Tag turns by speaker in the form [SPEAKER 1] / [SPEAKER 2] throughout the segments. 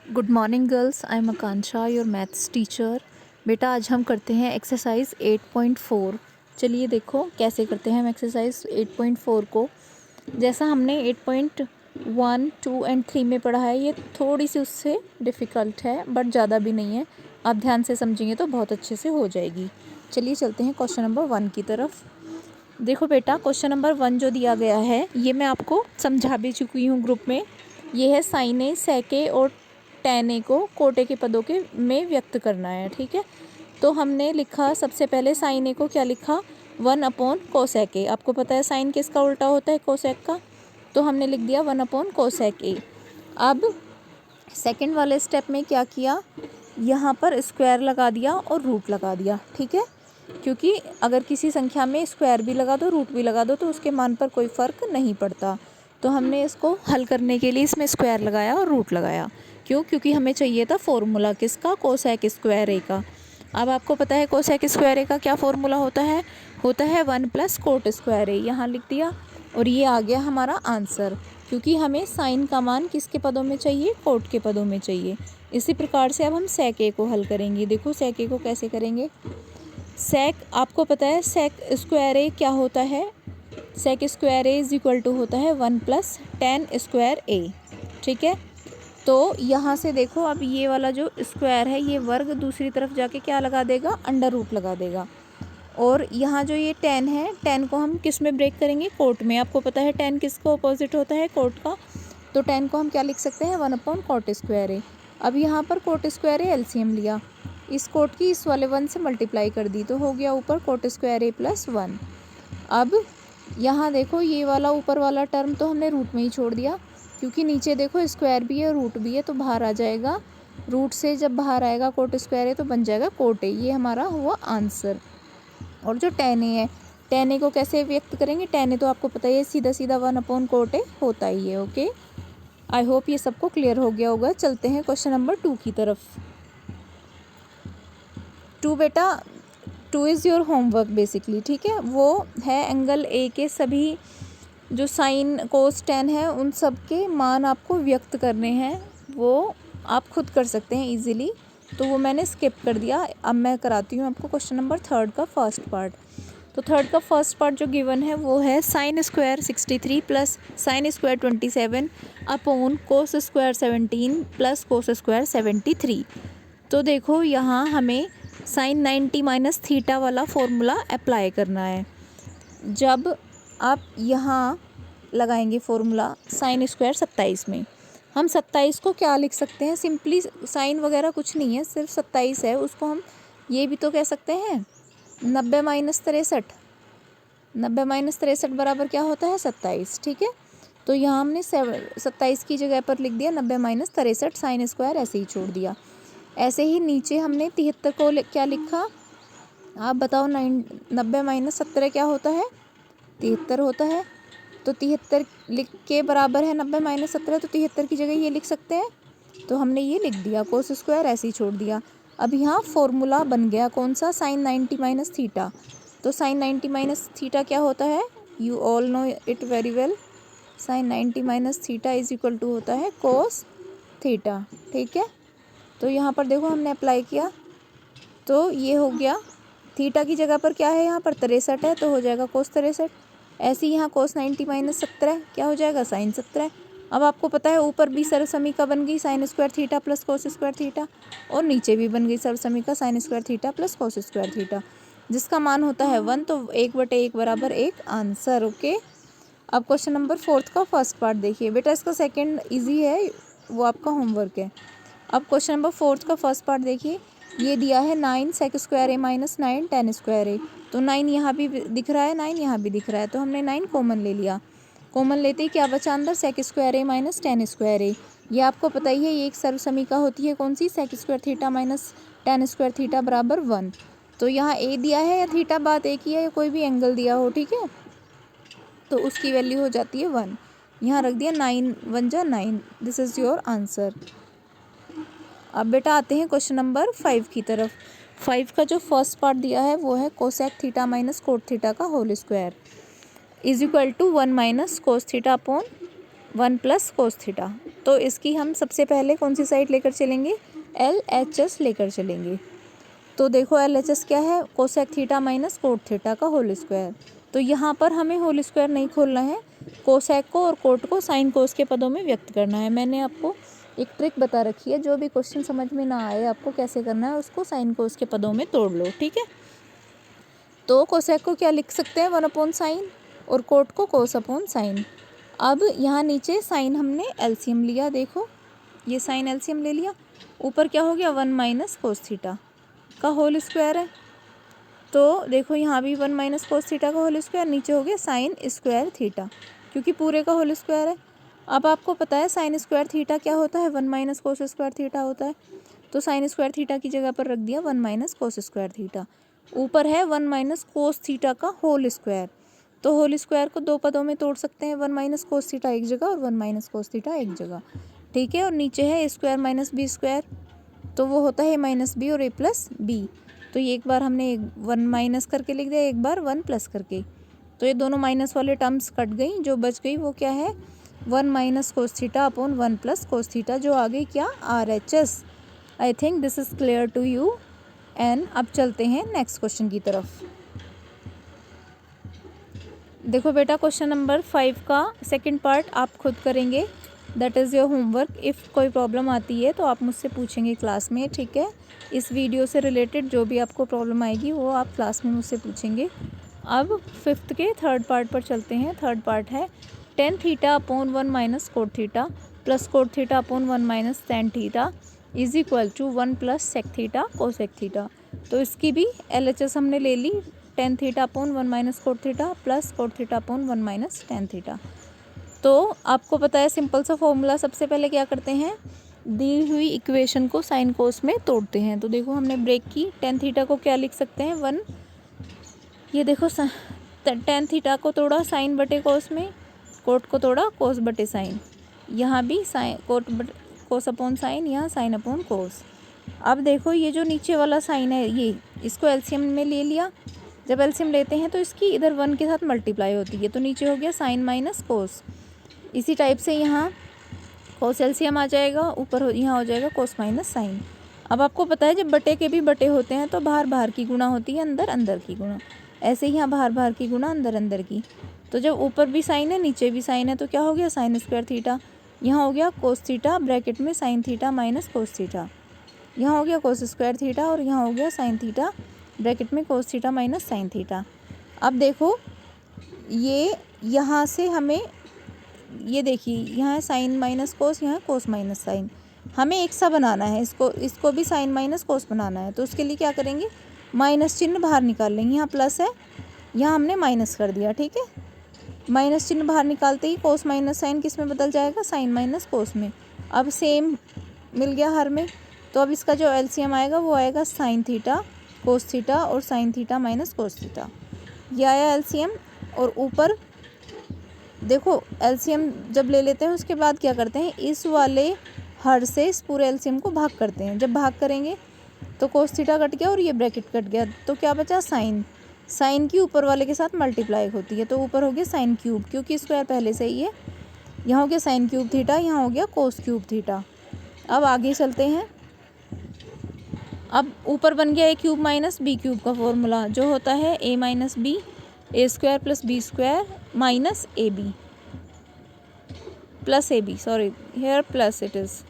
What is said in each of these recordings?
[SPEAKER 1] Good morning girls, I am Akanksha, your maths teacher. बेटा आज हम करते हैं एक्सरसाइज 8.4। चलिए देखो कैसे करते हैं हम एक्सरसाइज 8.4 को। जैसा हमने 8.1, 2 एंड 3 में पढ़ा है, ये थोड़ी सी उससे डिफ़िकल्ट है बट ज़्यादा भी नहीं है। आप ध्यान से समझेंगे तो बहुत अच्छे से हो जाएगी। चलिए चलते हैं क्वेश्चन नंबर 1 की तरफ। देखो बेटा, क्वेश्चन नंबर 1 जो दिया गया है ये मैं आपको समझा भी चुकी हूँ ग्रुप में। ये है साइन ए, सेक ए और टेन ए को कोटे के पदों के में व्यक्त करना है। ठीक है, तो हमने लिखा सबसे पहले साइन ए को क्या लिखा, 1 कोसेक ए। आपको पता है साइन किसका उल्टा होता है, कोसेक का, तो हमने लिख दिया 1 कोसेक ए। अब सेकंड वाले स्टेप में क्या किया, यहाँ पर स्क्वायर लगा दिया और रूट लगा दिया। ठीक है, क्योंकि अगर किसी संख्या में स्क्वायर भी लगा दो रूट भी लगा दो तो उसके मान पर कोई फ़र्क नहीं पड़ता। तो हमने इसको हल करने के लिए इसमें स्क्वायर लगाया और रूट लगाया। क्यों? क्योंकि हमें चाहिए था फॉर्मूला किसका, कोसेक स्क्वायर ए का। अब आपको पता है कोसेक स्क्वायर ए का क्या फॉर्मूला होता है 1 + कोट स्क्वायर ए। यहाँ लिख दिया और ये आ गया हमारा आंसर, क्योंकि हमें साइन का मान किसके पदों में चाहिए, कोट के पदों में चाहिए। इसी प्रकार से अब हम सेक ए को हल करेंगे। देखो सेक ए को कैसे करेंगे। सेक, आपको पता है सेक स्क्वायर ए क्या होता है, सेक स्क्वायर ए = होता है 1 + tan स्क्वायर ए। ठीक है, तो यहाँ से देखो अब ये वाला जो स्क्वायर है ये वर्ग दूसरी तरफ जाके क्या लगा देगा, अंडर रूट लगा देगा। और यहाँ जो ये tan है, tan को हम किस में ब्रेक करेंगे, कोट में। आपको पता है tan किसको अपोजिट होता है, कोट का, तो tan को हम क्या लिख सकते हैं 1 कोट स्क्वायर ए। अब यहाँ पर कोट स्क्वायर ए एलसीएम लिया, इस कोट की इस वाले 1 से मल्टीप्लाई कर दी तो हो गया ऊपर कोट स्क्वायर ए + 1। अब यहाँ देखो ये वाला ऊपर वाला टर्म तो हमने रूट में ही छोड़ दिया, क्योंकि नीचे देखो स्क्वायर भी है रूट भी है तो बाहर आ जाएगा। रूट से जब बाहर आएगा कोट स्क्वायर ए तो बन जाएगा कोट ए। ये हमारा हुआ आंसर। और जो tan ए है, tan ए को कैसे व्यक्त करेंगे, tan ए तो आपको पता ही है सीधा सीधा 1 कोट ए होता ही है। ओके, आई होप ये सबको क्लियर हो गया होगा। चलते हैं क्वेश्चन नंबर 2 की तरफ। 2 बेटा, 2 इज़ योर होमवर्क बेसिकली। ठीक है, वो है एंगल ए के सभी जो साइन कोस टेन है उन सब के मान आपको व्यक्त करने हैं। वो आप खुद कर सकते हैं इजीली, तो वो मैंने स्किप कर दिया। अब मैं कराती हूँ आपको क्वेश्चन नंबर 3 का फर्स्ट पार्ट। तो 3 का फर्स्ट पार्ट जो गिवन है वो है sine square 63 + sine square 27 / cos square 17 + cos square 73। तो देखो यहाँ हमें साइन 90 - थीटा वाला फॉर्मूला अप्लाई करना है। जब आप यहाँ लगाएंगे फॉर्मूला साइन स्क्वायर 27 में, हम 27 को क्या लिख सकते हैं, सिंपली साइन वगैरह कुछ नहीं है, सिर्फ 27 है। उसको हम ये भी तो कह सकते हैं 90 - 63। 90 - 63 बराबर क्या होता है 27। ठीक है, तो यहाँ हमने 27 की जगह पर लिख दिया 90 - 63, साइन स्क्वायर ऐसे ही छोड़ दिया। ऐसे ही नीचे हमने 73 को क्या लिखा, आप बताओ। 90 - 17 क्या होता है, 73 होता है। तो 73 लिख के बराबर है 90 - 17, तो 73 की जगह ये लिख सकते हैं, तो हमने ये लिख दिया। कोस स्क्वायर ऐसे ही छोड़ दिया। अब यहाँ फॉर्मूला बन गया कौन सा, साइन 90 - थीटा। तो साइन 90 - थीटा क्या होता है, you all know it very well. Sine 90 - theta = होता है कोस थीटा। ठीक है, तो यहाँ पर देखो हमने अप्लाई किया तो ये हो गया। थीटा की जगह पर क्या है, यहाँ पर 63 है तो हो जाएगा कोस 63। ऐसे ही यहाँ कोस 90 - 17 क्या हो जाएगा, साइन 17। अब आपको पता है ऊपर भी सर्वसमीका बन गई sine square theta + cos square theta, और नीचे भी बन गई सर्वसमीका sine square theta + cos square theta, जिसका मान होता है 1। तो 1/1 = 1 आंसर। ओके, अब क्वेश्चन नंबर 4 का फर्स्ट पार्ट देखिए बेटा, इसका सेकेंड ईजी है, वो आपका होमवर्क है। अब क्वेश्चन नंबर 4 का फर्स्ट पार्ट देखिए, ये दिया है 9 सेक square A - 9 tan square a. तो 9 यहाँ भी दिख रहा है, 9 यहाँ भी दिख रहा है, तो हमने 9 कॉमन ले लिया। कॉमन लेते ही क्या बचा अंदर, सेक स्क्वायर ए - tan स्क्वायर ए। ये आपको पता ही है ये एक सर्वसमीका होती है कौन सी, sec square theta - tan square theta = 1। तो यहाँ ए दिया है या थीटा, बात एक ही है, या कोई भी एंगल दिया हो। ठीक है, तो उसकी वैल्यू हो जाती है 1। यहाँ रख दिया 9 × 1 = 9। This is your answer. अब बेटा आते हैं क्वेश्चन नंबर 5 की तरफ। 5 का जो फर्स्ट पार्ट दिया है वो है कोसेक थीटा - कोट थीटा का whole square = 1 - cos theta / 1 + cos theta. तो इसकी हम सबसे पहले कौन सी साइड लेकर चलेंगे, LHS लेकर चलेंगे। तो देखो LHS क्या है, cosec theta minus cot theta का होल स्क्वायर। तो यहाँ पर हमें होल स्क्वायर नहीं खोलना है, कोसेक को और कोट को साइन कोस के पदों में व्यक्त करना है। मैंने आपको एक ट्रिक बता रखी है, जो भी क्वेश्चन समझ में ना आए आपको कैसे करना है, उसको साइन कोस के पदों में तोड़ लो, ठीक है। तो कोसेक को क्या लिख सकते हैं, 1/sin, और कोट को कोस अपॉन साइन। अब यहाँ नीचे साइन हमने एलसीएम लिया, देखो ये साइन एलसीएम ले लिया, ऊपर क्या हो गया 1 माइनस कोस थीटा का होल स्क्वायर है। तो देखो यहाँ भी 1 माइनस कोस थीटा का होल स्क्वायर, नीचे हो गया साइन स्क्वायर थीटा, क्योंकि पूरे का होल स्क्वायर है। अब आपको पता है साइन स्क्वायर थीटा क्या होता है, 1 माइनस कोस स्क्वायर थीटा होता है। तो साइन स्क्वायर थीटा की जगह पर रख दिया 1 माइनस कोस स्क्वायर थीटा। ऊपर है 1 माइनस कोस थीटा का होल स्क्वायर। तो होल स्क्वायर को दो पदों में तोड़ सकते हैं, 1 माइनस कोस थीटा एक जगह और 1 माइनस कोस थीटा एक जगह, ठीक है। और नीचे है ए स्क्वायर माइनस बी स्क्वायर, तो वो होता है ए माइनस बी और ए प्लस बी। तो ये एक बार हमने 1 माइनस करके लिख दिया, एक बार 1 प्लस करके। तो ये दोनों माइनस वाले टर्म्स कट गई, जो बच गई वो क्या है 1 minus cos theta upon 1 plus cos theta, जो आ गई क्या RHS। I think this is clear to you. And अब चलते हैं नेक्स्ट क्वेश्चन की तरफ। देखो बेटा क्वेश्चन नंबर 5 का सेकंड पार्ट आप खुद करेंगे, that is your homework. If कोई प्रॉब्लम आती है तो आप मुझसे पूछेंगे क्लास में, ठीक है। इस वीडियो से रिलेटेड जो भी आपको प्रॉब्लम आएगी वो आप क्लास में मुझसे पूछेंगे। अब 5th के थर्ड पार्ट पर चलते हैं। थर्ड पार्ट है tan theta upon 1 minus cot theta plus cot theta upon 1 minus tan theta is equal to 1 plus sec theta cosec theta. तो इसकी भी LHS हमने ले ली, tan theta upon 1 minus cot theta plus cot theta upon 1 minus tan theta. तो आपको पता है सिंपल सा फॉर्मूला, सबसे पहले क्या करते हैं, दी हुई इक्वेशन को साइन कोस में तोड़ते हैं। तो देखो हमने ब्रेक की, tan थीटा को क्या लिख सकते हैं 1, ये देखो tan थीटा को तोड़ा साइन बटे कोस में, कोट को तोड़ा कोस बटे साइन, यहाँ भी साइन कोस अपॉन साइन, यहाँ साइन अपॉन कोस। अब देखो ये जो नीचे वाला साइन है ये, इसको एलसीएम में ले लिया। जब एलसीएम लेते हैं तो इसकी इधर 1 के साथ मल्टीप्लाई होती है, तो नीचे हो गया साइन माइनस कोस। इसी टाइप से यहाँ कोस एलसीएम आ जाएगा, ऊपर यहाँ हो जाएगा कोस माइनस साइन। अब आपको पता है जब बटे के भी बटे होते हैं तो बाहर बाहर की गुणा होती है, अंदर अंदर की गुणा। ऐसे ही यहाँ बाहर बाहर की गुणा, अंदर अंदर की। तो जब ऊपर भी साइन है नीचे भी साइन है तो क्या हो गया साइन स्क्वायर थीटा, यहाँ हो गया कोस थीटा ब्रैकेट में sine theta minus cos theta, यहाँ हो गया कोस स्क्वायर थीटा और यहाँ हो गया साइन थीटा ब्रैकेट में cos theta minus sine theta. अब देखो ये यहाँ से हमें, ये देखिए यहाँ साइन माइनस कोस, यहाँ कोस माइनस साइन, हमें एक सा बनाना है, इसको भी साइन माइनस कोस बनाना है। तो उसके लिए क्या करेंगे, माइनस चिन्ह बाहर निकाल लेंगे, यहाँ प्लस है यहाँ हमने माइनस कर दिया, ठीक है। माइनस चिन्ह बाहर निकालते ही कोस माइनस साइन किस में बदल जाएगा, साइन माइनस कोस में। अब सेम मिल गया हर में, तो अब इसका जो एलसीएम आएगा वो आएगा साइन थीटा कोस थीटा और sine theta minus cos theta, ये आया एलसीएम। और ऊपर देखो एलसीएम जब ले लेते हैं उसके बाद क्या करते हैं, इस वाले हर से इस पूरे एलसीएम को भाग करते हैं। जब भाग करेंगे तो कोस थीटा कट गया और ये ब्रैकेट कट गया, तो क्या बचा साइन। साइन की ऊपर वाले के साथ मल्टीप्लाई होती है, तो ऊपर हो गया साइन क्यूब, क्योंकि स्क्वायर पहले से ही है। यहाँ हो गया साइन क्यूब थीटा, यहाँ हो गया कोस क्यूब थीटा। अब आगे चलते हैं। अब ऊपर बन गया a cube minus b cube का फॉर्मूला, जो होता है a minus b, a square plus b square minus a b plus a b, sorry here plus it is,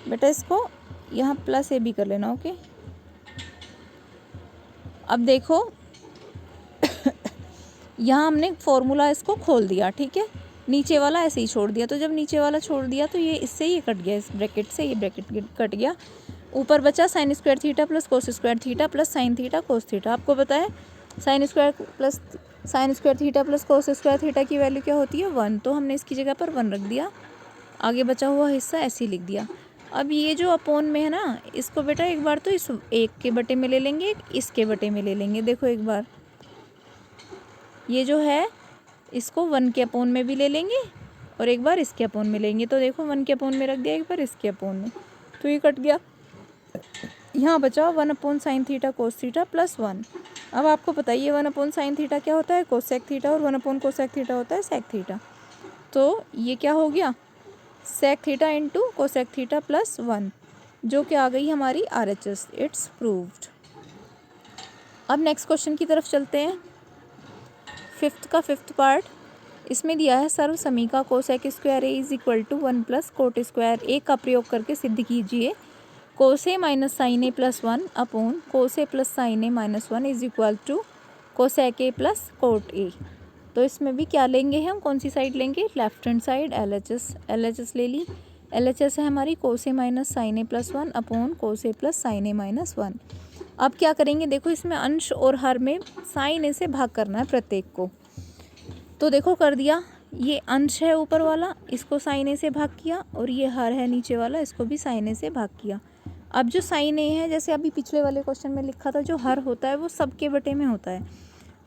[SPEAKER 1] बेटा इसको यहाँ प्लस ए बी कर लेना, ओके। अब देखो यहाँ हमने फॉर्मूला इसको खोल दिया, ठीक है, नीचे वाला ऐसे ही छोड़ दिया। तो जब नीचे वाला छोड़ दिया तो ये इससे ये कट गया, इस ब्रैकेट से ये ब्रैकेट कट गया। ऊपर बचा sign square theta plus cos square theta plus sine theta cos theta. आपको पता है sign square theta plus cos square theta की वैल्यू क्या होती है 1, तो हमने इसकी जगह पर 1 रख दिया, आगे बचा हुआ हिस्सा ऐसे ही लिख दिया। अब ये जो अपोन में है ना, इसको बेटा एक बार तो इस एक के बटे में ले लेंगे, एक इसके बटे में ले लेंगे। देखो एक बार ये जो है इसको 1 के अपोन में भी ले लेंगे और एक बार इसके अपोन में लेंगे। तो देखो 1 के अपोन में रख दिया, एक बार इसके अपोन में, तो ये कट गया। यहाँ बचा 1 upon sine theta cos theta plus 1। अब आपको बताइए 1 अपॉन साइन थीटा क्या होता है, कोसेक थीटा, और 1 अपॉन कोसेक थीटा होता है सेक थीटा। तो ये क्या हो गया sec theta into cosec theta plus 1, जो कि आ गई हमारी RHS। It's proved. अब नेक्स्ट क्वेश्चन की तरफ चलते हैं। फिफ्थ पार्ट, इसमें दिया है सर्व समीका cosec square a is equal to 1 plus cot square a का प्रयोग करके सिद्ध कीजिए cos minus sine a plus 1 upon cos plus sine a minus 1 is equal to cosec a plus cot ए। तो इसमें भी क्या लेंगे हम, कौन सी साइड लेंगे, लेफ्ट हैंड साइड, LHS ले ली। LHS है हमारी कोसे minus sine a plus 1 upon cos plus sine a minus 1। अब क्या करेंगे, देखो इसमें अंश और हर में साइन ए से भाग करना है प्रत्येक को। तो देखो कर दिया, ये अंश है ऊपर वाला, इसको साइन ए से भाग किया, और ये हर है नीचे वाला, इसको भी साइन ए से भाग किया। अब जो साइन ए है, जैसे अभी पिछले वाले क्वेश्चन में लिखा था, जो हर होता है वो सबके बटे में होता है।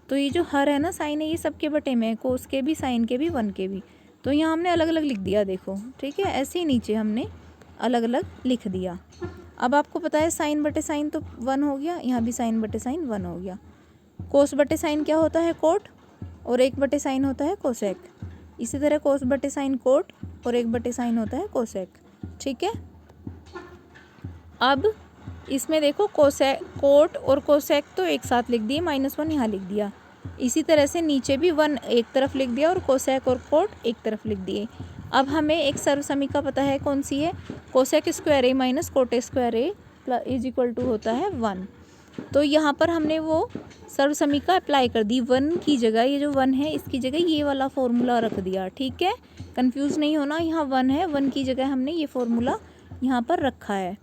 [SPEAKER 1] तो ये जो हर है ना साइन ए, ये सबके बटे में है, कोस के भी, साइन के भी, 1 के भी। तो यहाँ हमने अलग अलग लिख दिया, देखो ठीक है, ऐसे ही नीचे हमने अलग अलग लिख दिया। अब आपको पता है साइन बटे साइन तो 1 हो गया, यहाँ भी साइन बटे साइन 1 हो गया। कोस बटे साइन क्या होता है, कोट, और 1 बटे साइन होता है कोसेक। इसी तरह कोस बटे साइन कोट, और 1 बटे साइन होता है कोसेक। ठीक है, अब इसमें देखो कोसेक, कोट और कोसेक तो एक साथ लिख दिए, -1 यहाँ लिख दिया। इसी तरह से नीचे भी 1 एक तरफ लिख दिया, और कोसेक और कोट एक तरफ लिख दिए। अब हमें एक सर्व समीका पता है, कौन सी है, cosec square a minus cot square a is equal to होता है 1। तो यहाँ पर हमने वो सर्व समीका अप्लाई कर दी। 1 की जगह, ये जो 1 है इसकी जगह ये वाला फॉर्मूला रख दिया। ठीक है, कंफ्यूज नहीं होना, यहाँ 1 है, 1 की जगह हमने ये फॉर्मूला यहाँ पर रखा है।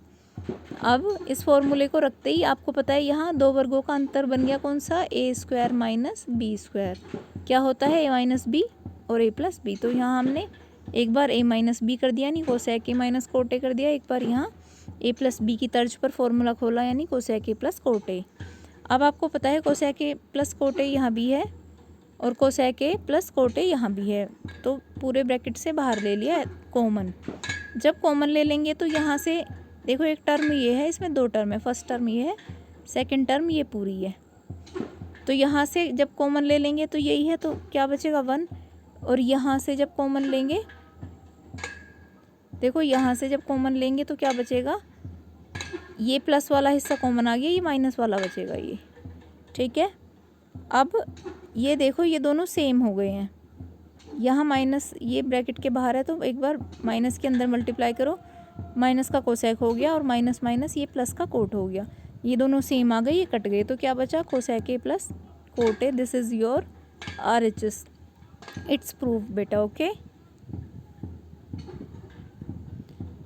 [SPEAKER 1] अब इस फॉर्मूले को रखते ही आपको पता है यहाँ 2 वर्गों का अंतर बन गया, कौन सा, ए स्क्वायर माइनस बी स्क्वायर। क्या होता है, ए माइनस बी और ए प्लस बी। तो यहाँ हमने एक बार ए माइनस बी कर दिया, यानी cosec A minus cot A कर दिया। एक बार यहाँ ए प्लस बी की तर्ज पर फॉर्मूला खोला, यानी कोसेक ए प्लस कोट ए। अब आपको पता है कोसेक ए प्लस कोट ए यहाँ भी है, और कोसेक ए प्लस कोट ए यहाँ भी है। तो पूरे ब्रैकेट से बाहर ले लिया कॉमन। जब कॉमन ले लेंगे तो यहाँ से देखो एक टर्म ये है, इसमें 2 टर्म है, फर्स्ट टर्म ये है, सेकंड टर्म ये पूरी है। तो यहाँ से जब कॉमन ले लेंगे तो यही है, तो क्या बचेगा 1। और यहाँ से जब कॉमन लेंगे, देखो यहाँ से जब कॉमन लेंगे तो क्या बचेगा, ये प्लस वाला हिस्सा कॉमन आ गया, ये माइनस वाला बचेगा ये। ठीक है, अब ये देखो ये दोनों सेम हो गए हैं, यहाँ माइनस ये ब्रैकेट के बाहर है, तो एक बार माइनस के अंदर मल्टीप्लाई करो, माइनस का कोसेक हो गया, और माइनस माइनस ये प्लस का कोट हो गया। ये दोनों सेम आ गए, ये कट गए, तो क्या बचा, cosec a plus cot A. This is your RHS। It's proof बेटा। ओके,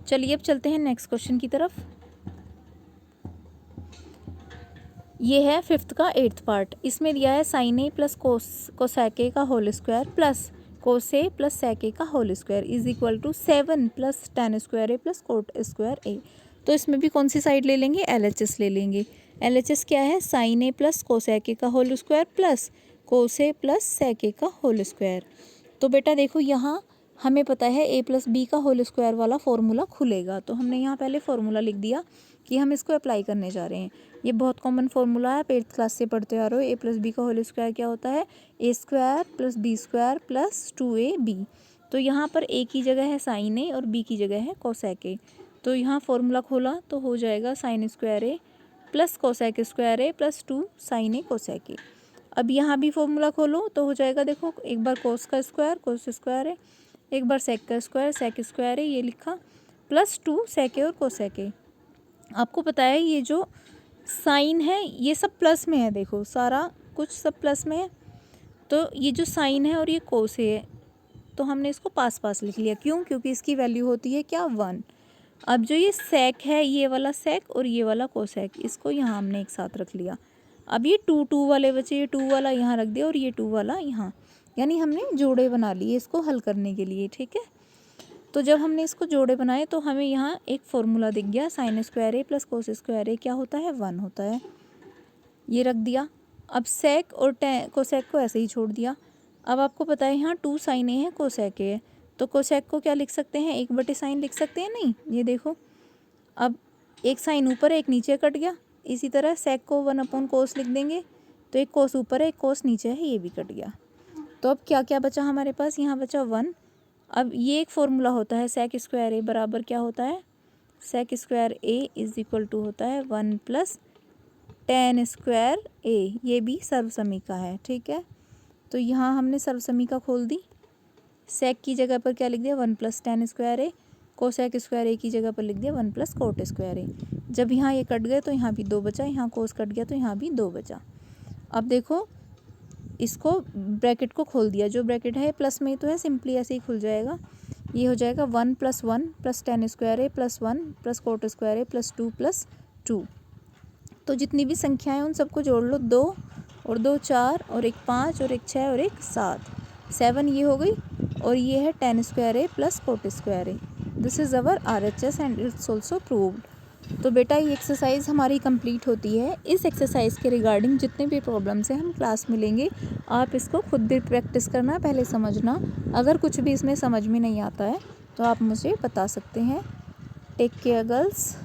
[SPEAKER 1] चलिए अब चलते हैं नेक्स्ट क्वेश्चन की तरफ। ये है 5th का 8th पार्ट। इसमें दिया है sine a plus cosec a का whole square plus cos a plus sec a का whole square is equal to 7 plus tan square a plus cot square a. तो इसमें भी कौन सी साइड ले लेंगे, LHS ले लेंगे। LHS क्या है, sine a plus cosec a का whole square plus cos a plus sec a का होल स्क्वायर। तो बेटा देखो यहाँ हमें पता है a प्लस बी का होल स्क्वायर वाला फॉर्मूला खुलेगा, तो हमने यहाँ पहले फॉर्मूला लिख दिया कि हम इसको अप्लाई करने जा रहे हैं। ये बहुत कॉमन फॉर्मूला है, आप 8th क्लास से पढ़ते आ रहे हो। a प्लस बी का होल स्क्वायर क्या होता है, a square plus b square plus 2ab। तो यहाँ पर a की जगह है साइन ए और b की जगह है कोसेक ए। तो यहाँ फॉर्मूला खोला तो हो जाएगा sine square a plus cosec square a plus 2 sine a cosec a. अब यहाँ भी फॉर्मूला खोलो तो हो जाएगा, देखो एक बार कोस का स्क्वायर कोस स्क्वायर है, एक बार सेक का स्क्वायर सेक स्क्वायर है, ये लिखा प्लस 2 सेक ए और कोसेक ए। आपको पता है ये जो साइन है ये सब प्लस में है, देखो सारा कुछ सब प्लस में है। तो ये जो साइन है और ये कोस है, तो हमने इसको पास पास लिख लिया। क्यों, क्योंकि इसकी वैल्यू होती है क्या, 1। अब जो ये सेक है, ये वाला सेक और ये वाला कोसेक, इसको यहाँ हमने एक साथ रख लिया। अब ये 2 वाले बचे, ये 2 वाला यहाँ रख दिया और ये 2 वाला यहाँ, यानी हमने जोड़े बना लिए इसको हल करने के लिए। ठीक है, तो जब हमने इसको जोड़े बनाए तो हमें यहाँ एक फॉर्मूला दिख गया, sign square a plus cos square ए क्या होता है, 1 होता है, ये रख दिया। अब सेक और कोसेक को ऐसे ही छोड़ दिया। अब आपको पता है यहाँ 2 साइन ए है कोसेक ए है, तो कोसेक को क्या लिख सकते हैं, 1/sin लिख सकते हैं, नहीं ये देखो अब एक साइन ऊपर है एक नीचे कट गया। इसी तरह सेक को 1/cos लिख देंगे, तो एक कोस ऊपर है एक कोस नीचे है, ये भी कट गया। तो अब क्या क्या बचा हमारे पास, यहाँ बचा 1 अब ये एक फॉर्मूला होता है सेक स्क्वायर ए बराबर क्या होता है, sec square a is equal to होता है 1 प्लस टेन स्क्वायर ए, ये भी सर्वसमीका है, ठीक है। तो यहाँ हमने सर्वसमीका खोल दी, सेक की जगह पर क्या लिख दिया 1 प्लस टेन स्क्वायर ए, कोसेक स्क्वायर ए की जगह पर लिख दिया 1 प्लस कोट स्क्वायर ए। जब यहाँ ये कट गए तो यहाँ भी 2 बचा, यहाँ कोस कट गया तो यहाँ भी 2 बचा। अब देखो इसको ब्रैकेट को खोल दिया, जो ब्रैकेट है प्लस में ही तो है, सिंपली ऐसे ही खुल जाएगा। ये हो जाएगा 1 plus 1 plus ten square a plus 1 plus cot square a plus 2 plus 2। तो जितनी भी संख्याएं उन सबको जोड़ लो, 2 और 2 4 और एक 5 और एक 6 और एक 7 ये हो गई, और ये है ten square a plus cot square A. This is our RHS and it's also proved. तो बेटा ये एक्सरसाइज हमारी कंप्लीट होती है। इस एक्सरसाइज के रिगार्डिंग जितने भी प्रॉब्लम्स हैं हम क्लास में लेंगे, आप इसको खुद भी प्रैक्टिस करना, पहले समझना। अगर कुछ भी इसमें समझ में नहीं आता है तो आप मुझे बता सकते हैं। Take care girls.